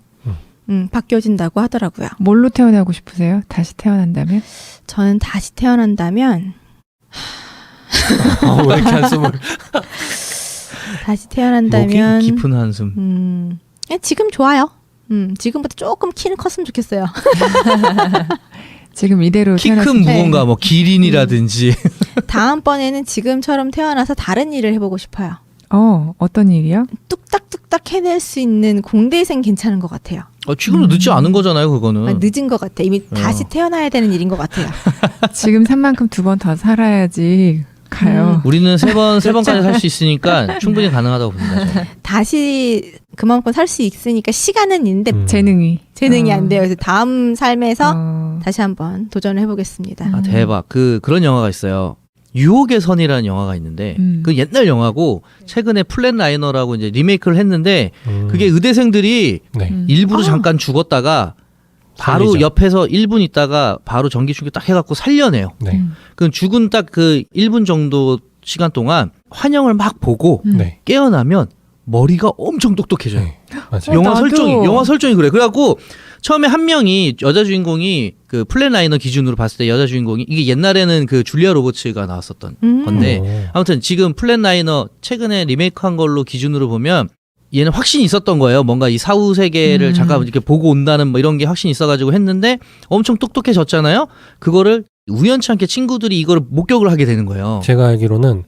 바뀌어진다고 하더라고요. 뭘로 태어나고 싶으세요? 다시 태어난다면? 저는 다시 태어난다면 왜 이렇게 한숨을 다시 태어난다면 깊은 한숨. 지금 좋아요. 지금보다 조금 키는 컸으면 좋겠어요. 지금 이대로 키 큰 무언가 뭐 기린이라든지 다음번에는 지금처럼 태어나서 다른 일을 해보고 싶어요. 어떤 일이요? 뚝딱뚝딱 해낼 수 있는 공대생 괜찮은 것 같아요. 지금도 늦지 않은 거잖아요, 그거는. 늦은 것 같아. 이미 다시 태어나야 되는 일인 것 같아요. 지금 산 만큼 2번 더 살아야지 가요. 우리는 3번까지 살 수 있으니까 충분히 가능하다고 봅니다. 다시 그만큼 살 수 있으니까 시간은 있는데 재능이 안 돼요. 그래서 다음 삶에서 다시 한번 도전을 해보겠습니다. 대박. 그런 영화가 있어요. 유혹의 선이라는 영화가 있는데 그 옛날 영화고 최근에 플랫라이너라고 이제 리메이크를 했는데 그게 의대생들이 일부러 잠깐 죽었다가 바로 살리죠. 옆에서 1분 있다가 바로 전기 충격 딱 해갖고 살려내요. 그 죽은 딱 그 1분 정도 시간 동안 환영을 막 보고 깨어나면 머리가 엄청 똑똑해져요. 영화 설정이 그래. 그래갖고 처음에 한 명이 여자 주인공이 그 플랫라이너 기준으로 봤을 때 여자 주인공이 이게 옛날에는 그 줄리아 로버츠가 나왔었던 건데 아무튼 지금 플랫라이너 최근에 리메이크한 걸로 기준으로 보면 얘는 확신이 있었던 거예요. 뭔가 이 사후 세계를 잠깐 이렇게 보고 온다는 뭐 이런 게 확신이 있어가지고 했는데 엄청 똑똑해졌잖아요. 그거를 우연치 않게 친구들이 이걸 목격을 하게 되는 거예요. 제가 알기로는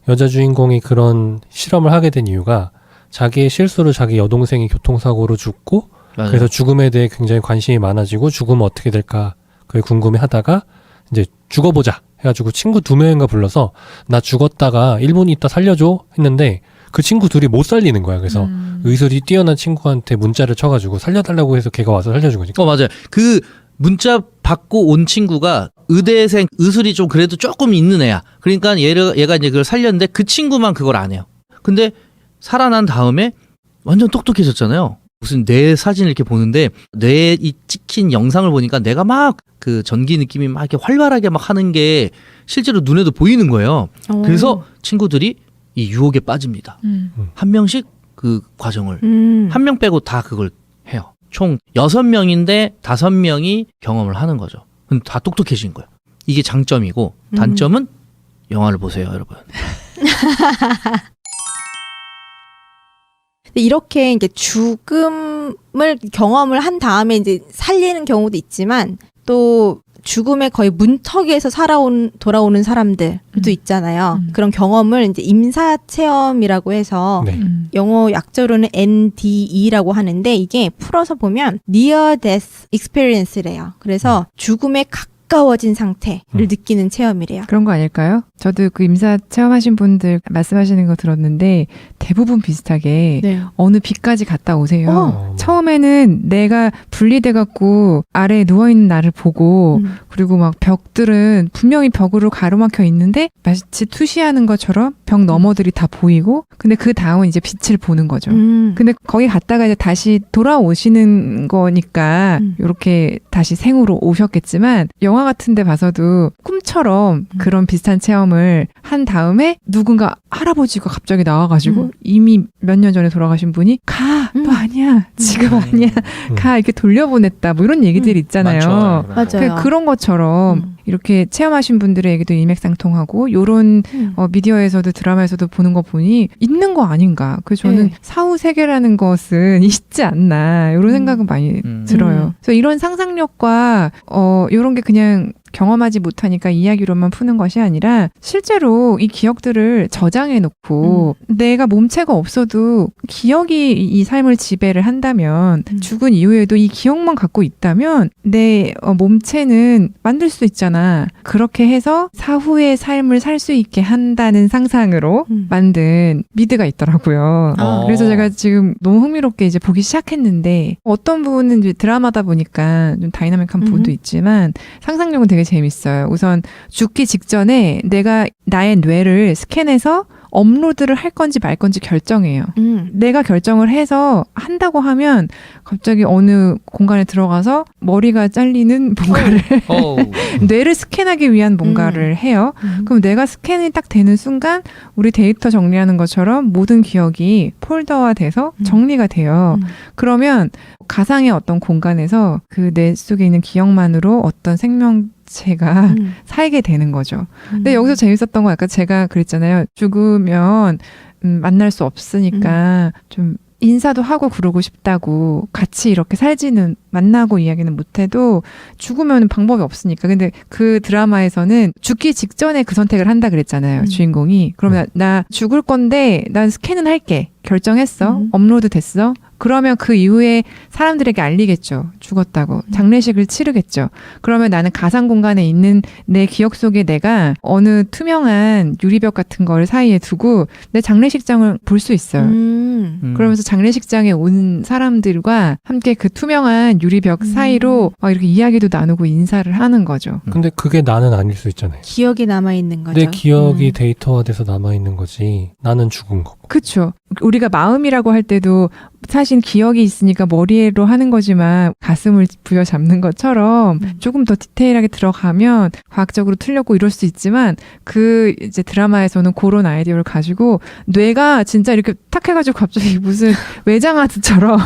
여자 주인공이 그런 실험을 하게 된 이유가 자기의 실수로 자기 여동생이 교통사고로 죽고 맞아요. 그래서 죽음에 대해 굉장히 관심이 많아지고 죽으면 어떻게 될까 그게 궁금해하다가 이제 죽어보자 해가지고 친구 2명인가 불러서 나 죽었다가 1분 있다 살려줘 했는데 그 친구 둘이 못 살리는 거야. 그래서 의술이 뛰어난 친구한테 문자를 쳐가지고 살려달라고 해서 걔가 와서 살려준 거지. 맞아요. 그 문자 받고 온 친구가 의대생, 의술이 좀 그래도 조금 있는 애야. 그러니까 얘가 이제 그걸 살렸는데 그 친구만 그걸 안 해요. 근데 살아난 다음에 완전 똑똑해졌잖아요. 무슨 뇌 사진을 이렇게 보는데 뇌에 이 찍힌 영상을 보니까 내가 막 그 전기 느낌이 막 이렇게 활발하게 막 하는 게 실제로 눈에도 보이는 거예요. 그래서 친구들이 이 유혹에 빠집니다. 한 명씩 그 과정을 한 명 빼고 다 그걸 해요. 총 6명인데 5명이 경험을 하는 거죠. 근데 다 똑똑해진 거예요. 이게 장점이고 단점은 영화를 보세요, 여러분. 이렇게 이제 죽음을 경험을 한 다음에 이제 살리는 경우도 있지만 또 죽음의 거의 문턱에서 돌아오는 사람들도 있잖아요. 그런 경험을 이제 임사 체험이라고 해서 네. 영어 약자로는 NDE라고 하는데 이게 풀어서 보면 Near Death Experience래요. 그래서 죽음에 가까워진 상태를 느끼는 체험이래요. 그런 거 아닐까요? 저도 그 임사 체험하신 분들 말씀하시는 거 들었는데 대부분 비슷하게 네. 어느 빛까지 갔다 오세요. 처음에는 내가 분리돼 갖고 아래에 누워있는 나를 보고 그리고 막 벽들은 분명히 벽으로 가로막혀 있는데 마치 투시하는 것처럼 벽 너머들이 다 보이고 근데 그 다음은 이제 빛을 보는 거죠. 근데 거기 갔다가 이제 다시 돌아오시는 거니까 이렇게 다시 생으로 오셨겠지만 영화 같은 데 봐서도 꿈처럼 그런 비슷한 체험을 한 다음에 누군가 할아버지가 갑자기 나와가지고 이미 몇 년 전에 돌아가신 분이 너 아니야 지금 아니야 가 이렇게 돌려보냈다 뭐 이런 얘기들이 있잖아요. 맞아요. 그런 것처럼 이렇게 체험하신 분들의 얘기도 일맥상통하고 요런 미디어에서도 드라마에서도 보는 거 보니 있는 거 아닌가. 그래서 저는 사후 세계라는 것은 있지 않나 이런 생각은 많이 들어요. 그래서 이런 상상력과 이런 게 그냥 경험하지 못하니까 이야기로만 푸는 것이 아니라 실제로 이 기억들을 저장해 놓고 내가 몸체가 없어도 기억이 이 삶을 지배를 한다면 죽은 이후에도 이 기억만 갖고 있다면 내 몸체는 만들 수 있잖아. 그렇게 해서 사후의 삶을 살 수 있게 한다는 상상으로 만든 미드가 있더라고요. 그래서 제가 지금 너무 흥미롭게 이제 보기 시작했는데 어떤 부분은 이제 드라마다 보니까 좀 다이나믹한 부분도 있지만 상상력은 되게 재밌어요. 우선 죽기 직전에 내가 나의 뇌를 스캔해서 업로드를 할 건지 말 건지 결정해요. 내가 결정을 해서 한다고 하면 갑자기 어느 공간에 들어가서 머리가 잘리는 뭔가를 뇌를 스캔하기 위한 뭔가를 해요. 그럼 내가 스캔이 딱 되는 순간 우리 데이터 정리하는 것처럼 모든 기억이 폴더화돼서 정리가 돼요. 그러면 가상의 어떤 공간에서 그 뇌 속에 있는 기억만으로 어떤 생명체가 살게 되는 거죠. 근데 여기서 재밌었던 건 아까 제가 그랬잖아요. 죽으면 만날 수 없으니까 좀 인사도 하고 그러고 싶다고 같이 이렇게 살지는 만나고 이야기는 못해도 죽으면 방법이 없으니까. 근데 그 드라마에서는 죽기 직전에 그 선택을 한다 그랬잖아요. 주인공이. 그러면 나 죽을 건데 난 스캔은 할게. 결정했어. 업로드 됐어. 그러면 그 이후에 사람들에게 알리겠죠. 죽었다고. 장례식을 치르겠죠. 그러면 나는 가상 공간에 있는 내 기억 속에 내가 어느 투명한 유리벽 같은 걸 사이에 두고 내 장례식장을 볼 수 있어요. 그러면서 장례식장에 온 사람들과 함께 그 투명한 유리벽 사이로 막 이렇게 이야기도 나누고 인사를 하는 거죠. 근데 그게 나는 아닐 수 있잖아요. 기억이 남아있는 거죠. 내 기억이 데이터화돼서 남아있는 거지. 나는 죽은 거고. 그렇죠. 우리가 마음이라고 할 때도 사실 기억이 있으니까 머리로 하는 거지만 가슴을 부여잡는 것처럼 조금 더 디테일하게 들어가면 과학적으로 틀렸고 이럴 수 있지만 그 이제 드라마에서는 그런 아이디어를 가지고 뇌가 진짜 이렇게 탁 해가지고 갑자기 무슨 외장하드처럼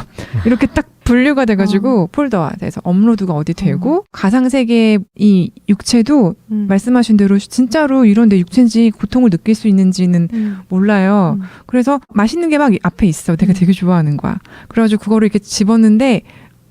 이렇게 딱 분류가 돼가지고 폴더화돼서 업로드가 어디 되고 가상세계의 이 육체도 말씀하신 대로 진짜로 이런 내 육체인지 고통을 느낄 수 있는지는 몰라요. 그래서 맛있는 게 막 앞에 있어. 내가 되게 좋아하는 거야. 그래가지고 그거를 이렇게 집었는데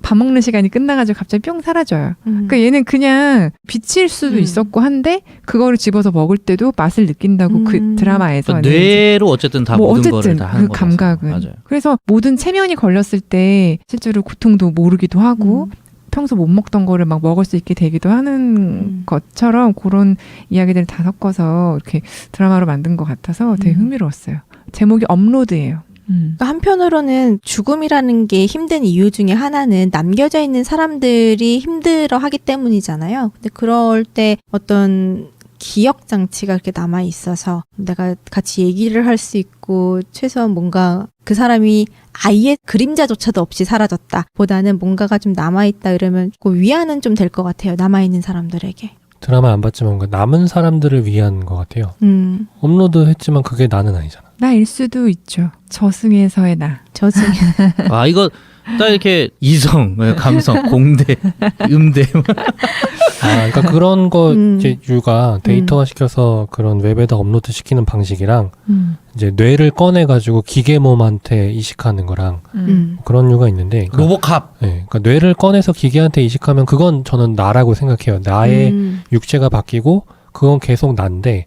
밥 먹는 시간이 끝나가지고 갑자기 뿅 사라져요. 그러니까 얘는 그냥 비칠 수도 있었고 한데 그거를 집어서 먹을 때도 맛을 느낀다고 그 드라마에서 그러니까 뇌로 어쨌든 다 뭐 모든 어쨌든 거를 다 하는 그 감각은. 맞아요. 그래서 모든 체면이 걸렸을 때 실제로 고통도 모르기도 하고 평소 못 먹던 거를 막 먹을 수 있게 되기도 하는 것처럼 그런 이야기들을 다 섞어서 이렇게 드라마로 만든 것 같아서 되게 흥미로웠어요. 제목이 업로드예요. 그러니까 한편으로는 죽음이라는 게 힘든 이유 중에 하나는 남겨져 있는 사람들이 힘들어하기 때문이잖아요. 근데 그럴 때 어떤 기억 장치가 이렇게 남아 있어서 내가 같이 얘기를 할 수 있고 최소한 뭔가 그 사람이 아예 그림자조차도 없이 사라졌다 보다는 뭔가가 좀 남아있다 이러면 그 위안은 좀 될 것 같아요. 남아있는 사람들에게. 드라마 안 봤지만 뭔가 남은 사람들을 위한 것 같아요. 업로드 했지만 그게 나는 아니잖아. 나일 수도 있죠. 저승에서의 나. 저승. 아 이거 딱 이렇게 이성, 감성, 공대, 음대. 그러니까 그런 거 이제 유가 데이터화 시켜서 그런 웹에다 업로드 시키는 방식이랑 이제 뇌를 꺼내 가지고 기계몸한테 이식하는 거랑 그런 유가 있는데 그러니까, 로보캅. 네, 그러니까 뇌를 꺼내서 기계한테 이식하면 그건 저는 나라고 생각해요. 나의 육체가 바뀌고 그건 계속 난데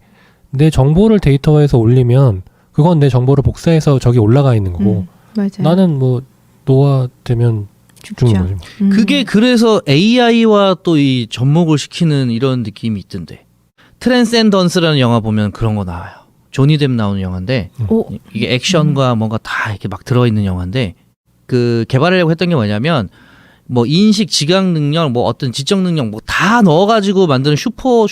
내 정보를 데이터화해서 올리면 그건 내 정보를 복사해서 저기 올라가 있는 거고 맞아요. 나는 뭐 노화되면 죽는 거지. 그게 그래서 AI와 또 이 접목을 시키는 이런 느낌이 있던데. 트랜센던스라는 영화 보면 그런 거 나와요. 조니 뎁 나오는 영화인데 이게 액션과 뭔가 다 이렇게 막 들어있는 영화인데 그 개발하려고 했던 게 뭐냐면 뭐 인식, 지각 능력, 뭐 어떤 지적 능력 뭐 다 넣어가지고 만드는 슈퍼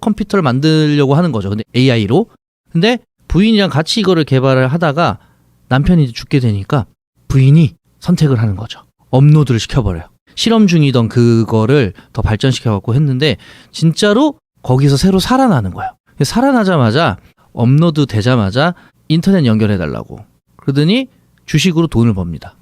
컴퓨터를 만들려고 하는 거죠. 근데 AI로. 근데 부인이랑 같이 이거를 개발을 하다가 남편이 죽게 되니까 부인이 선택을 하는 거죠. 업로드를 시켜버려요. 실험 중이던 그거를 더 발전시켜갖고 했는데 진짜로 거기서 새로 살아나는 거예요. 살아나자마자 업로드 되자마자 인터넷 연결해달라고 그러더니 주식으로 돈을 법니다.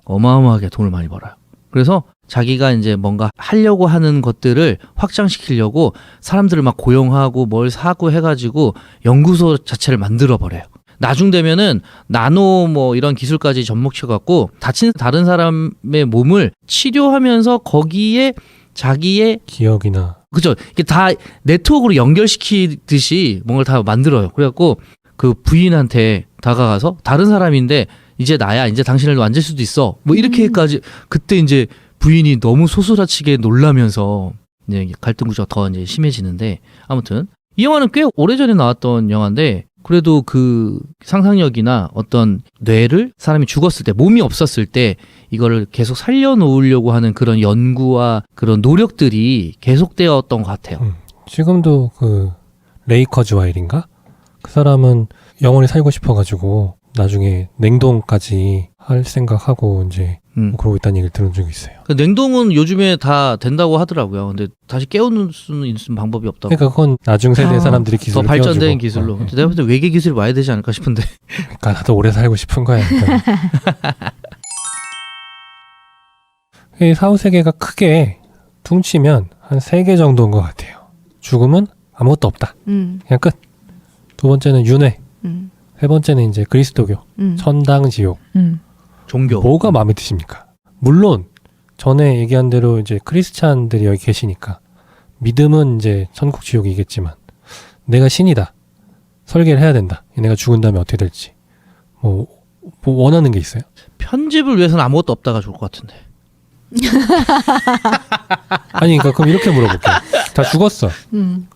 어마어마하게 돈을 많이 벌어요. 그래서 자기가 이제 뭔가 하려고 하는 것들을 확장시키려고 사람들을 막 고용하고 뭘 사고 해가지고 연구소 자체를 만들어버려요. 나중 되면은 나노 뭐 이런 기술까지 접목시켜갖고 다친 다른 사람의 몸을 치료하면서 거기에 자기의 기억이나 그죠? 이게 다 네트워크로 연결시키듯이 뭔가를 다 만들어요. 그래갖고 그 부인한테 다가가서 다른 사람인데 이제 나야, 이제 당신을 만질 수도 있어. 뭐 이렇게까지 그때 이제 부인이 너무 소스라치게 놀라면서 이제 갈등 구조가 더 이제 심해지는데 아무튼 이 영화는 꽤 오래전에 나왔던 영화인데 그래도 그 상상력이나 어떤 뇌를 사람이 죽었을 때 몸이 없었을 때 이거를 계속 살려놓으려고 하는 그런 연구와 그런 노력들이 계속되었던 것 같아요. 지금도 그 레이 커즈와일인가? 그 사람은 영원히 살고 싶어가지고 나중에 냉동까지 할 생각하고 이제 뭐 그러고 있다는 얘기를 들은 적이 있어요. 그 냉동은 요즘에 다 된다고 하더라고요. 근데 다시 깨우는 수는 있는 방법이 없다고. 그러니까 그건 나중 세대 사람들이 기술을 더 발전된 깨워주고. 기술로. 내가 볼 때 외계 기술이 와야 되지 않을까 싶은데. 그러니까 나도 오래 살고 싶은 거야. 그러니까. 이 사후세계가 크게 퉁치면 한 3개 정도인 것 같아요. 죽음은 아무것도 없다. 그냥 끝. 두 번째는 윤회. 세 번째는 이제 그리스도교. 천당, 지옥. 종교. 뭐가 마음에 드십니까? 물론 전에 얘기한 대로 이제 크리스찬들이 여기 계시니까 믿음은 이제 천국 지옥이겠지만 내가 신이다. 설계를 해야 된다. 내가 죽은 다음에 어떻게 될지. 뭐 원하는 게 있어요? 편집을 위해서는 아무것도 없다가 좋을 것 같은데. 아니 그러니까 그럼 이렇게 물어볼게요. 다 죽었어.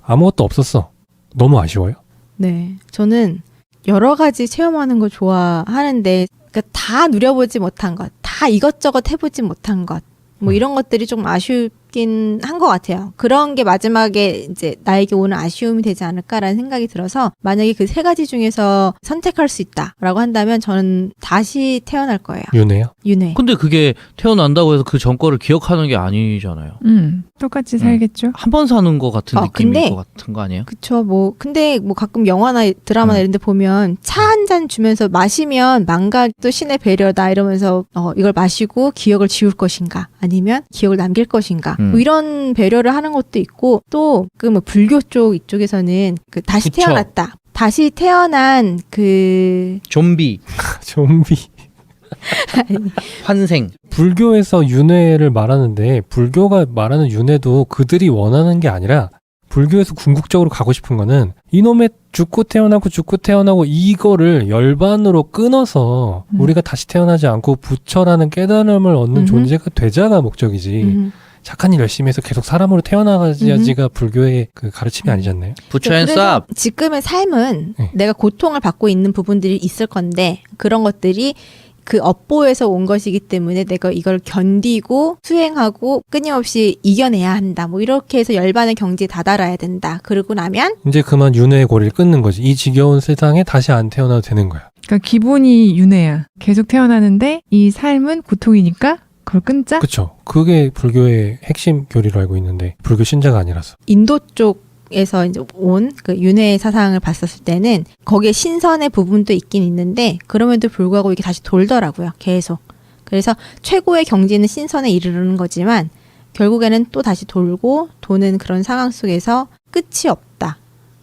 아무것도 없었어. 너무 아쉬워요? 네. 저는 여러 가지 체험하는 거 좋아하는데 그러니까 다 누려보지 못한 것, 다 이것저것 해보지 못한 것, 뭐 이런 것들이 좀 아쉽긴 한 것 같아요. 그런 게 마지막에 이제 나에게 오는 아쉬움이 되지 않을까라는 생각이 들어서 만약에 그 3가지 중에서 선택할 수 있다라고 한다면 저는 다시 태어날 거예요. 윤회요? 윤회. 근데 그게 태어난다고 해서 그 전과를 기억하는 게 아니잖아요. 똑같이 살겠죠. 한 번 사는 것 같은 느낌일 근데, 것 같은 거 아니에요? 그쵸. 근데 가끔 영화나 드라마나 이런 데 보면 차 한 잔 주면서 마시면 또 신의 배려다 이러면서 이걸 마시고 기억을 지울 것인가 아니면 기억을 남길 것인가 뭐 이런 배려를 하는 것도 있고 또 그 뭐 불교 쪽 이쪽에서는 그 다시 그쵸. 태어났다. 다시 태어난 그 좀비. 좀비. 환생. 불교에서 윤회를 말하는데 불교가 말하는 윤회도 그들이 원하는 게 아니라 불교에서 궁극적으로 가고 싶은 거는 이놈의 죽고 태어나고 이거를 열반으로 끊어서 우리가 다시 태어나지 않고 부처라는 깨달음을 얻는 존재가 되자가 목적이지. 착한 일 열심히 해서 계속 사람으로 태어나야지가 불교의 그 가르침이 아니지 않나요? 부처 앤 쌉. 지금의 삶은 네. 내가 고통을 받고 있는 부분들이 있을 건데 그런 것들이 그 업보에서 온 것이기 때문에 내가 이걸 견디고 수행하고 끊임없이 이겨내야 한다. 뭐 이렇게 해서 열반의 경지에 다다라야 된다. 그러고 나면 이제 그만 윤회의 고리를 끊는 거지. 이 지겨운 세상에 다시 안 태어나도 되는 거야. 그러니까 기본이 윤회야. 계속 태어나는데 이 삶은 고통이니까 그걸 끊자? 그렇죠. 그게 불교의 핵심 교리로 알고 있는데 불교 신자가 아니라서. 인도 쪽에서 이제 온 그 윤회 사상을 봤었을 때는 거기에 신선의 부분도 있긴 있는데 그럼에도 불구하고 이게 다시 돌더라고요. 계속. 그래서 최고의 경지는 신선에 이르는 거지만 결국에는 또 다시 돌고 도는 그런 상황 속에서 끝이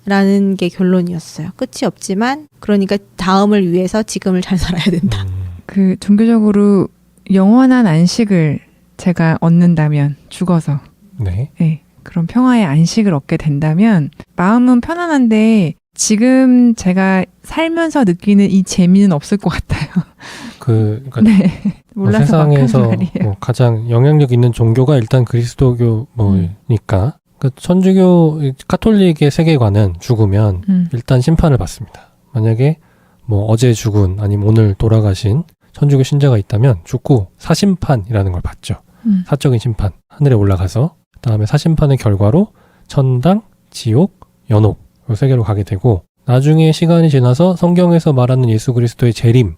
없다라는 게 결론이었어요. 끝이 없지만 그러니까 다음을 위해서 지금을 잘 살아야 된다. 그 종교적으로 영원한 안식을 제가 얻는다면 죽어서 네. 네, 그런 평화의 안식을 얻게 된다면 마음은 편안한데 지금 제가 살면서 느끼는 이 재미는 없을 것 같아요. 그러니까 네, 몰라서 막 하는 세상에서 말이에요. 가장 영향력 있는 종교가 일단 그리스도교 뭐니까 그 천주교 카톨릭의 세계관은 죽으면 일단 심판을 받습니다. 만약에 뭐 어제 죽은 아니면 오늘 돌아가신 천주교 신자가 있다면 죽고 사심판이라는 걸 받죠. 사적인 심판. 하늘에 올라가서 그다음에 사심판의 결과로 천당, 지옥, 연옥 이 세계로 가게 되고 나중에 시간이 지나서 성경에서 말하는 예수 그리스도의 재림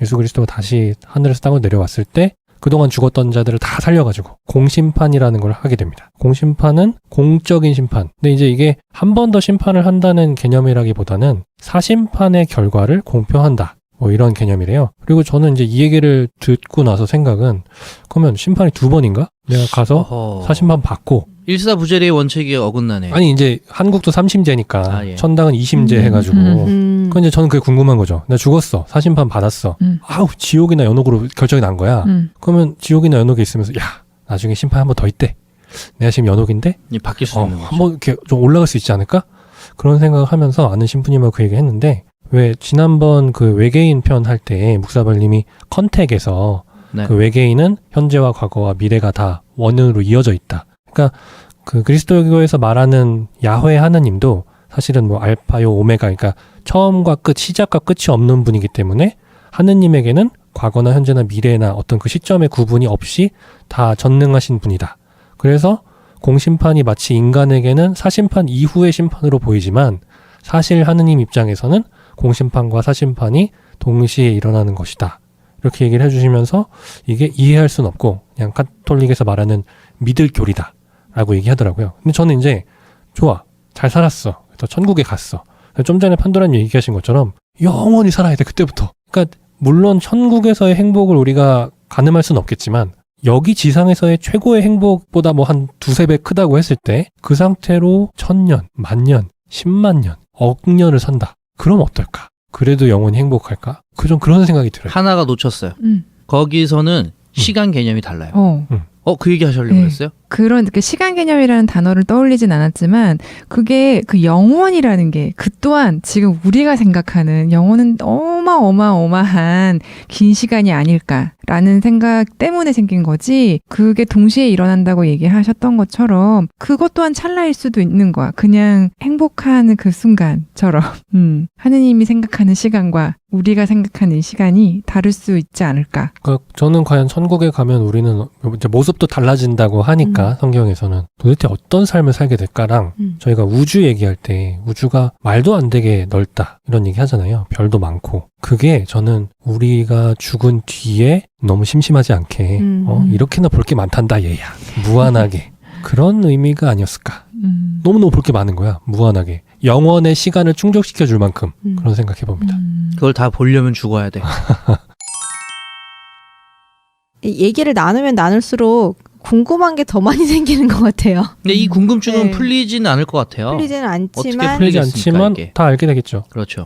예수 그리스도가 다시 하늘에서 땅으로 내려왔을 때 그동안 죽었던 자들을 다 살려가지고 공심판이라는 걸 하게 됩니다. 공심판은 공적인 심판. 근데 이제 이게 한 번 더 심판을 한다는 개념이라기보다는 사심판의 결과를 공표한다. 뭐 이런 개념이래요. 그리고 저는 이제 이 얘기를 듣고 나서 생각은 그러면 심판이 2번인가? 내가 가서 사심판 받고 일사부재리의 원칙이 어긋나네. 아니 이제 한국도 3심제니까 예. 천당은 2심제 해가지고 그건 이제 저는 그게 궁금한 거죠. 내가 죽었어. 사심판 받았어. 아우 지옥이나 연옥으로 결정이 난 거야. 그러면 지옥이나 연옥에 있으면서 야 나중에 심판 한 번 더 있대. 내가 지금 연옥인데 바뀔 수 있는 거죠. 한번 이렇게 좀 올라갈 수 있지 않을까? 그런 생각을 하면서 아는 신부님하고 그 얘기 했는데 왜 지난번 그 외계인 편 할 때 묵사발님이 컨택에서 네. 그 외계인은 현재와 과거와 미래가 다 원으로 이어져 있다. 그러니까 그 그리스도교에서 말하는 야훼 하나님도 사실은 뭐 알파요 오메가 그러니까 처음과 끝 시작과 끝이 없는 분이기 때문에 하느님에게는 과거나 현재나 미래나 어떤 그 시점의 구분이 없이 다 전능하신 분이다. 그래서 공심판이 마치 인간에게는 사심판 이후의 심판으로 보이지만 사실 하느님 입장에서는 공심판과 사심판이 동시에 일어나는 것이다. 이렇게 얘기를 해주시면서 이게 이해할 수는 없고 그냥 카톨릭에서 말하는 믿을 교리다 라고 얘기하더라고요. 근데 저는 이제 좋아 잘 살았어. 그래서 천국에 갔어. 좀 전에 판도라님 얘기하신 것처럼 영원히 살아야 돼 그때부터. 그러니까 물론 천국에서의 행복을 우리가 가늠할 수는 없겠지만 여기 지상에서의 최고의 행복보다 뭐 한 2-3배 크다고 했을 때 그 상태로 1000년, 만년, 10만 년, 억년을 산다. 그럼 어떨까? 그래도 영원히 행복할까? 좀 그런 생각이 들어요. 하나가 놓쳤어요. 거기서는 시간 개념이 달라요. 그 얘기 하시려고 네. 했어요? 그런 그 시간 개념이라는 단어를 떠올리진 않았지만 그게 그 영원이라는 게 그 또한 지금 우리가 생각하는 영원은 어마어마한 긴 시간이 아닐까라는 생각 때문에 생긴 거지 그게 동시에 일어난다고 얘기하셨던 것처럼 그것 또한 찰나일 수도 있는 거야. 그냥 행복한 그 순간처럼 하느님이 생각하는 시간과 우리가 생각하는 시간이 다를 수 있지 않을까. 그러니까 저는 과연 천국에 가면 우리는 이제 모습도 달라진다고 하니까 성경에서는 도대체 어떤 삶을 살게 될까랑 저희가 우주 얘기할 때 우주가 말도 안 되게 넓다 이런 얘기 하잖아요. 별도 많고 그게 저는 우리가 죽은 뒤에 너무 심심하지 않게 이렇게나 볼 게 많단다 얘야 무한하게 그런 의미가 아니었을까. 너무너무 볼 게 많은 거야 무한하게 영원의 시간을 충족시켜 줄 만큼 그런 생각해 봅니다. 그걸 다 보려면 죽어야 돼. 얘기를 나누면 나눌수록 궁금한 게 더 많이 생기는 것 같아요. 근데 이 궁금증은 네. 풀리지는 않을 것 같아요. 풀리지는 어떻게 않지만 풀리겠습니까, 않지만 이게? 다 알게 되겠죠. 그렇죠.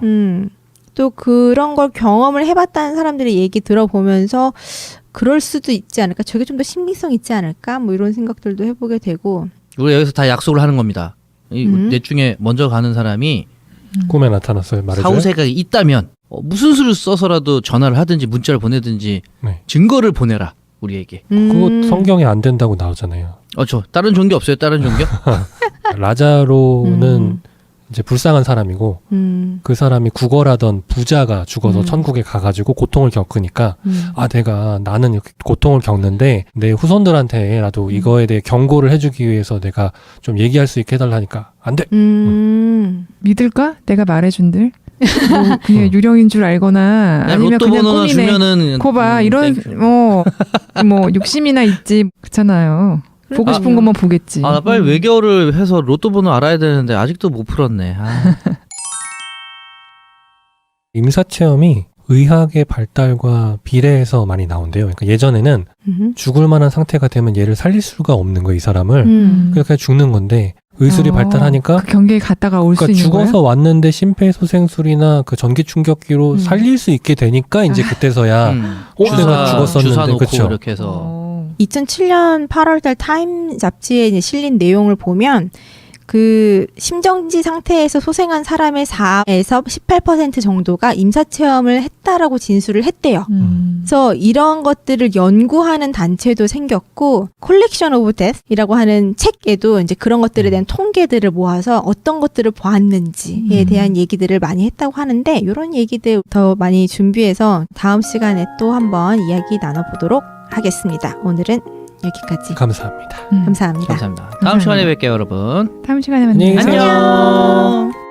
또 그런 걸 경험을 해봤다는 사람들의 얘기 들어보면서 그럴 수도 있지 않을까, 저게 좀 더 신빙성 있지 않을까, 뭐 이런 생각들도 해보게 되고. 우리 여기서 다 약속을 하는 겁니다. 넷 중에 먼저 가는 사람이 꿈에 나타났어요. 말해줘요. 사후세가 있다면 무슨 수를 써서라도 전화를 하든지 문자를 보내든지 네. 증거를 보내라 우리에게. 그거 성경에 안 된다고 나오잖아요. 저 다른 종교 없어요? 다른 종교? 라자로는 이제 불쌍한 사람이고 그 사람이 구걸하던 부자가 죽어서 천국에 가가지고 고통을 겪으니까 나는 이렇게 고통을 겪는데 내 후손들한테라도 이거에 대해 경고를 해주기 위해서 내가 좀 얘기할 수 있게 해달라니까 안 돼. 믿을까? 내가 말해준들. 뭐 그냥 유령인 줄 알거나 아니면 로또 그냥 번호 꿈이네. 주면은 거봐 이런 뭐 욕심이나 있지. 그렇잖아요. 보고 싶은 것만 보겠지. 나 빨리 외결을 해서 로또 번호 알아야 되는데 아직도 못 풀었네. 임사체험이 의학의 발달과 비례해서 많이 나온대요. 그러니까 예전에는 죽을 만한 상태가 되면 얘를 살릴 수가 없는 거예요, 이 사람을. 그러니까 죽는 건데 의술이 발달하니까 그 경계에 갔다가 올 수 그러니까 있는 거야? 죽어서 왔는데 심폐소생술이나 그 전기 충격기로 살릴 수 있게 되니까 이제 그때서야 내가 죽었었는데 주사 놓고 그렇죠. 이렇게 해서 2007년 8월달 타임 잡지에 이제 실린 내용을 보면 그 심정지 상태에서 소생한 사람의 4에서 18% 정도가 임사체험을 했다라고 진술을 했대요. 그래서 이런 것들을 연구하는 단체도 생겼고 콜렉션 오브 데스이라고 하는 책에도 이제 그런 것들에 대한 통계들을 모아서 어떤 것들을 보았는지에 대한 얘기들을 많이 했다고 하는데 이런 얘기들 더 많이 준비해서 다음 시간에 또 한번 이야기 나눠보도록 하겠습니다. 오늘은 여기까지. 감사합니다. 감사합니다. 감사합니다. 다음 시간에 뵐게요, 여러분. 다음 시간에 만나요. 안녕히 계세요. 안녕.